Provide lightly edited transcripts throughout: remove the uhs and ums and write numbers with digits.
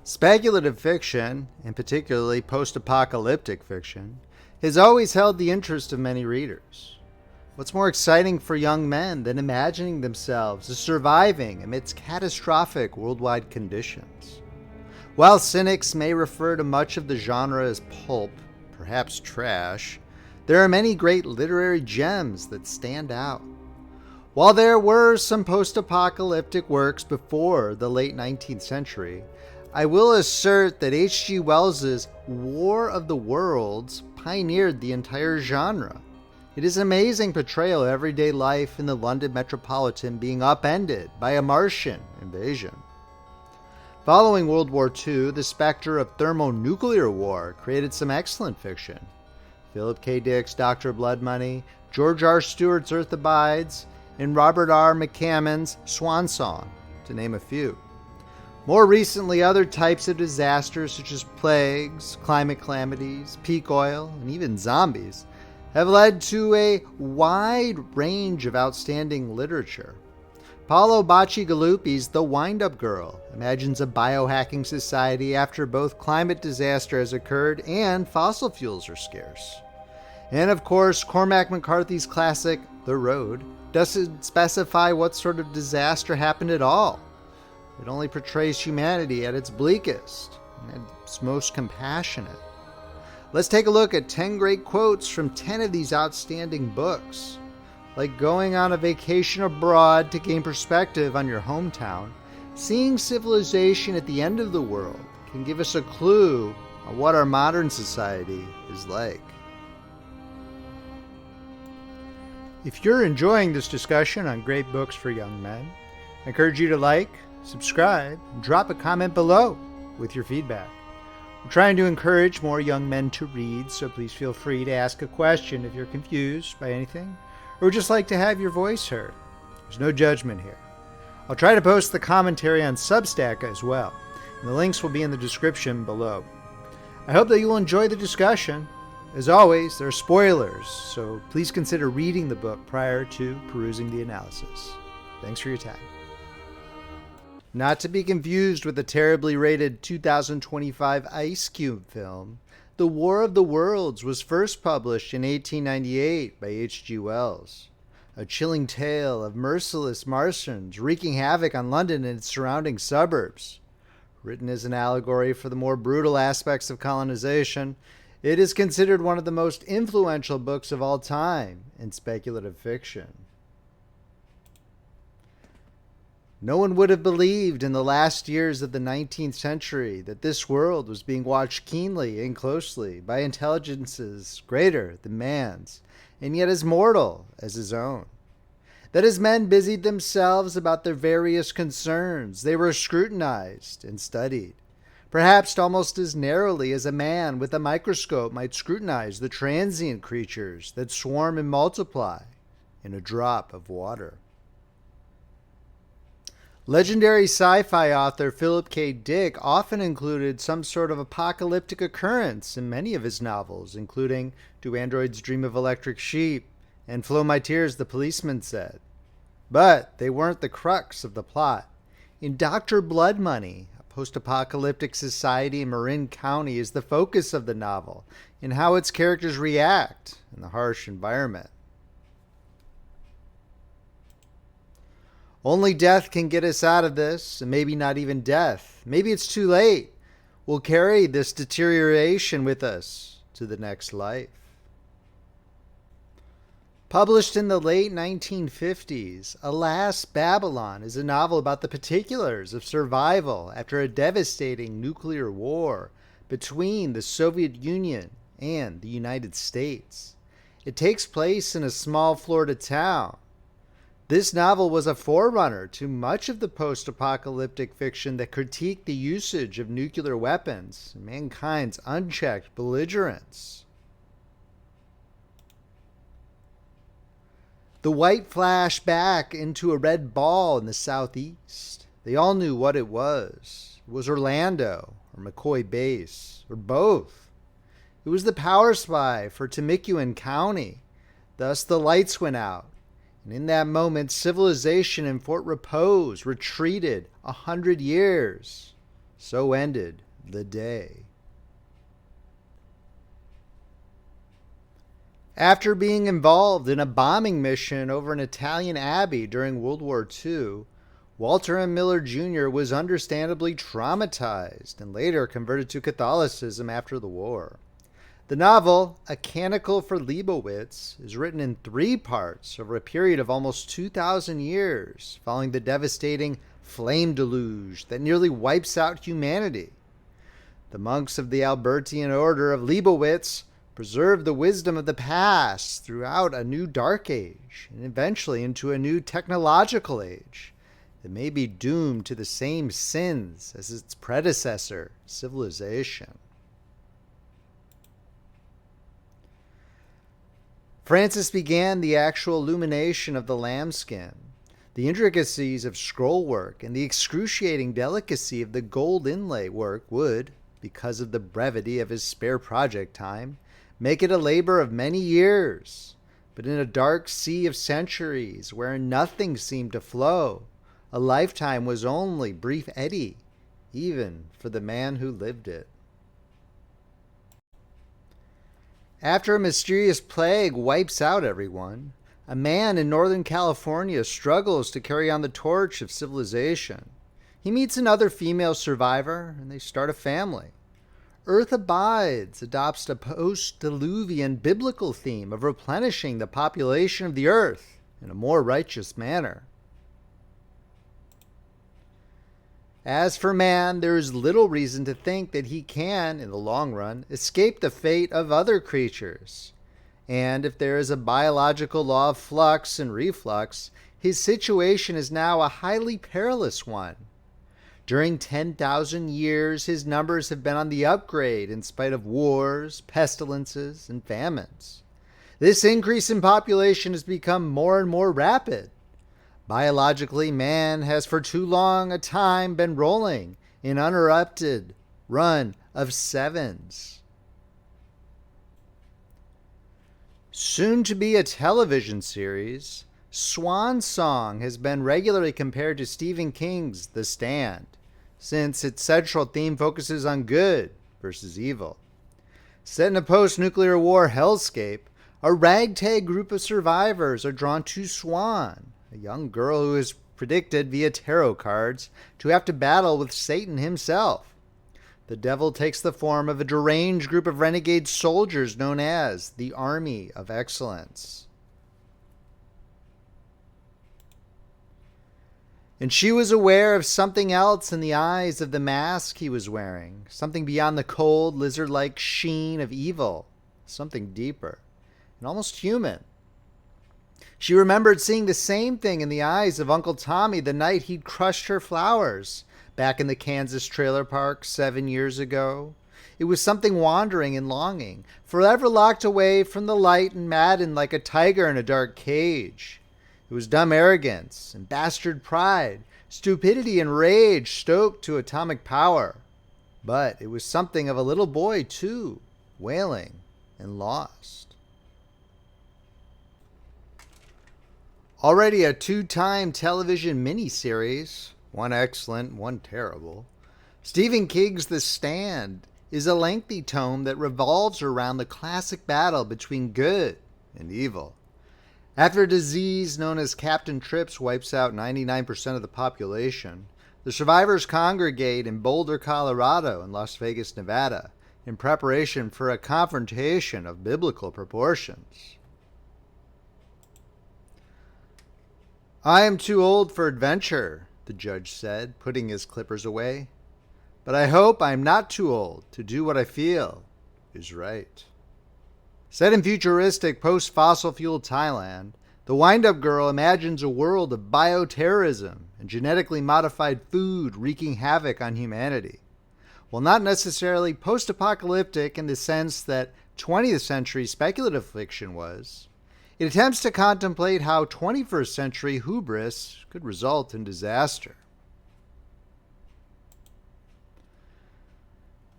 Speculative fiction, and particularly post-apocalyptic fiction, has always held the interest of many readers. What's more exciting for young men than imagining themselves as surviving amidst catastrophic worldwide conditions? While cynics may refer to much of the genre as pulp, perhaps trash, there are many great literary gems that stand out. While there were some post-apocalyptic works before the late 19th century, I will assert that H.G. Wells's War of the Worlds pioneered the entire genre. It is an amazing portrayal of everyday life in the London metropolitan being upended by a Martian invasion. Following World War II, the specter of thermonuclear war created some excellent fiction. Philip K. Dick's Dr. Bloodmoney, George R. Stewart's Earth Abides, and Robert R. McCammon's Swan Song, to name a few. More recently, other types of disasters such as plagues, climate calamities, peak oil, and even zombies have led to a wide range of outstanding literature. Paolo Bacigalupi's The Windup Girl imagines a biohacking society after both climate disaster has occurred and fossil fuels are scarce. And of course, Cormac McCarthy's classic The Road doesn't specify what sort of disaster happened at all. It only portrays humanity at its bleakest and its most compassionate. Let's take a look at 10 great quotes from 10 of these outstanding books. Like going on a vacation abroad to gain perspective on your hometown, seeing civilization at the end of the world can give us a clue on what our modern society is like. If you're enjoying this discussion on great books for young men, I encourage you to like, subscribe, and drop a comment below with your feedback. We're trying to encourage more young men to read, so please feel free to ask a question if you're confused by anything, or would just like to have your voice heard. There's no judgment here. I'll try to post the commentary on Substack as well, and the links will be in the description below. I hope that you'll enjoy the discussion. As always, there are spoilers, so please consider reading the book prior to perusing the analysis. Thanks for your time. Not to be confused with the terribly rated 2025 Ice Cube film, The War of the Worlds was first published in 1898 by H.G. Wells. A chilling tale of merciless Martians wreaking havoc on London and its surrounding suburbs. Written as an allegory for the more brutal aspects of colonization, it is considered one of the most influential books of all time in speculative fiction. No one would have believed in the last years of the 19th century that this world was being watched keenly and closely by intelligences greater than man's, and yet as mortal as his own. That as men busied themselves about their various concerns, they were scrutinized and studied, perhaps almost as narrowly as a man with a microscope might scrutinize the transient creatures that swarm and multiply in a drop of water. Legendary sci-fi author Philip K. Dick often included some sort of apocalyptic occurrence in many of his novels, including Do Androids Dream of Electric Sheep and Flow My Tears, the Policeman Said. But they weren't the crux of the plot. In Dr. Bloodmoney, a post-apocalyptic society in Marin County is the focus of the novel, and how its characters react in the harsh environment. Only death can get us out of this, and maybe not even death. Maybe it's too late. We'll carry this deterioration with us to the next life. Published in the late 1950s, Alas, Babylon is a novel about the particulars of survival after a devastating nuclear war between the Soviet Union and the United States. It takes place in a small Florida town. This novel was a forerunner to much of the post-apocalyptic fiction that critiqued the usage of nuclear weapons and mankind's unchecked belligerence. The white flashed back into a red ball in the southeast. They all knew what it was. It was Orlando, or McCoy Base, or both. It was the power supply for Temecula County. Thus the lights went out. And in that moment, civilization in Fort Repose retreated 100 years So ended the day. After being involved in a bombing mission over an Italian abbey during World War II, Walter M. Miller Jr. was understandably traumatized and later converted to Catholicism after the war. The novel, A Canticle for Leibowitz, is written in 3 parts over a period of almost 2,000 years, following the devastating flame deluge that nearly wipes out humanity. The monks of the Albertian Order of Leibowitz preserved the wisdom of the past throughout a new dark age, and eventually into a new technological age that may be doomed to the same sins as its predecessor, civilization. Francis began the actual illumination of the lambskin. The intricacies of scrollwork and the excruciating delicacy of the gold inlay work would, because of the brevity of his spare project time, make it a labor of many years. But in a dark sea of centuries wherein nothing seemed to flow, a lifetime was only brief eddy, even for the man who lived it. After a mysterious plague wipes out everyone, a man in Northern California struggles to carry on the torch of civilization. He meets another female survivor, and they start a family. Earth Abides adopts a post-diluvian biblical theme of replenishing the population of the earth in a more righteous manner. As for man, there is little reason to think that he can, in the long run, escape the fate of other creatures. And if there is a biological law of flux and reflux, his situation is now a highly perilous one. During 10,000 years, his numbers have been on the upgrade in spite of wars, pestilences, and famines. This increase in population has become more and more rapid. Biologically, man has for too long a time been rolling in uninterrupted run of sevens. Soon to be a television series, Swan Song has been regularly compared to Stephen King's The Stand, since its central theme focuses on good versus evil. Set in a post-nuclear war hellscape, a ragtag group of survivors are drawn to Swan, a young girl who is predicted via tarot cards to have to battle with Satan himself. The devil takes the form of a deranged group of renegade soldiers known as the Army of Excellence. And she was aware of something else in the eyes of the mask he was wearing, something beyond the cold, lizard-like sheen of evil, something deeper and almost human. She remembered seeing the same thing in the eyes of Uncle Tommy the night he'd crushed her flowers back in the Kansas trailer park 7 years ago. It was something wandering and longing, forever locked away from the light and maddened like a tiger in a dark cage. It was dumb arrogance and bastard pride, stupidity and rage stoked to atomic power. But it was something of a little boy, too, wailing and lost. Already a 2-time television miniseries, one excellent, one terrible, Stephen King's The Stand is a lengthy tome that revolves around the classic battle between good and evil. After a disease known as Captain Trips wipes out 99% of the population, the survivors congregate in Boulder, Colorado and Las Vegas, Nevada, in preparation for a confrontation of biblical proportions. "I am too old for adventure," the judge said, putting his clippers away. "But I hope I am not too old to do what I feel is right." Set in futuristic post-fossil fuel Thailand, the Windup Girl imagines a world of bioterrorism and genetically modified food wreaking havoc on humanity. While not necessarily post-apocalyptic in the sense that 20th century speculative fiction was, it attempts to contemplate how 21st century hubris could result in disaster.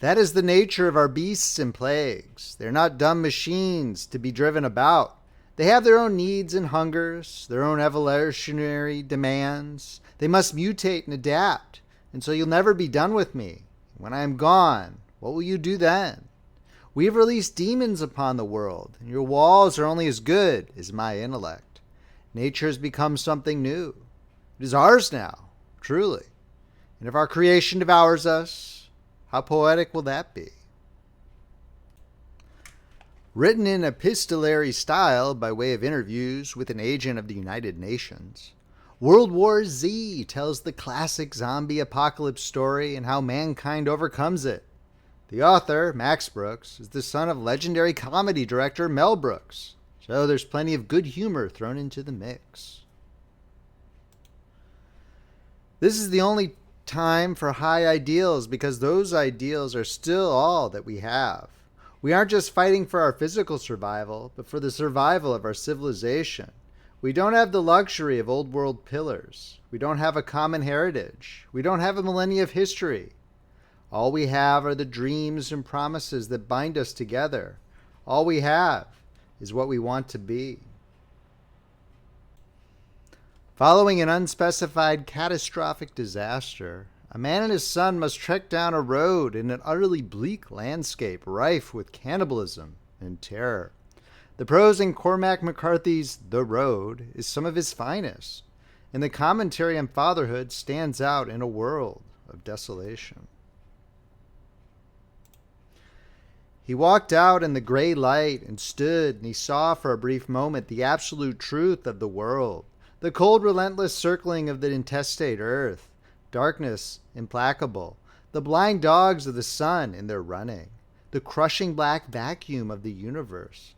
That is the nature of our beasts and plagues. They're not dumb machines to be driven about. They have their own needs and hungers, their own evolutionary demands. They must mutate and adapt, and so you'll never be done with me, When I am gone, what will you do then? We have released demons upon the world, and your walls are only as good as my intellect. Nature has become something new. It is ours now, truly. And if our creation devours us, how poetic will that be? Written in epistolary style by way of interviews with an agent of the United Nations, World War Z tells the classic zombie apocalypse story and how mankind overcomes it. The author, Max Brooks, is the son of legendary comedy director Mel Brooks, so there's plenty of good humor thrown into the mix. This is the only time for high ideals because those ideals are still all that we have. We aren't just fighting for our physical survival, but for the survival of our civilization. We don't have the luxury of old world pillars. We don't have a common heritage. We don't have a millennia of history. All we have are the dreams and promises that bind us together. All we have is what we want to be. Following an unspecified catastrophic disaster, a man and his son must trek down a road in an utterly bleak landscape rife with cannibalism and terror. The prose in Cormac McCarthy's The Road is some of his finest, and the commentary on fatherhood stands out in a world of desolation. He walked out in the gray light and stood, and he saw for a brief moment the absolute truth of the world, the cold, relentless circling of the intestate earth, darkness implacable, the blind dogs of the sun in their running, the crushing black vacuum of the universe.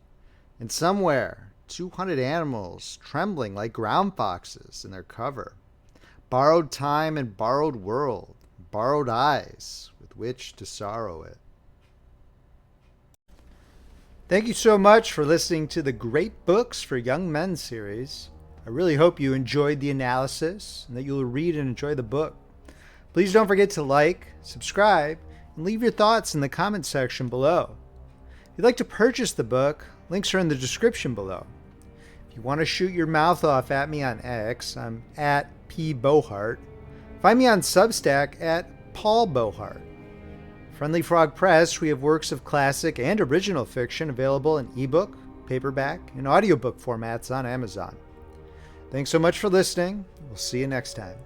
And somewhere, 200 animals trembling like ground foxes in their cover. Borrowed time and borrowed world, borrowed eyes with which to sorrow it. Thank you so much for listening to the Great Books for Young Men series. I really hope you enjoyed the analysis and that you'll read and enjoy the book. Please don't forget to like, subscribe, and leave your thoughts in the comment section below. If you'd like to purchase the book, links are in the description below. If you want to shoot your mouth off at me on X, I'm at @Beauheart. Find me on Substack at Paul Beauheart. Friendly Frog Press, we have works of classic and original fiction available in ebook, paperback, and audiobook formats on Amazon. Thanks so much for listening. We'll see you next time.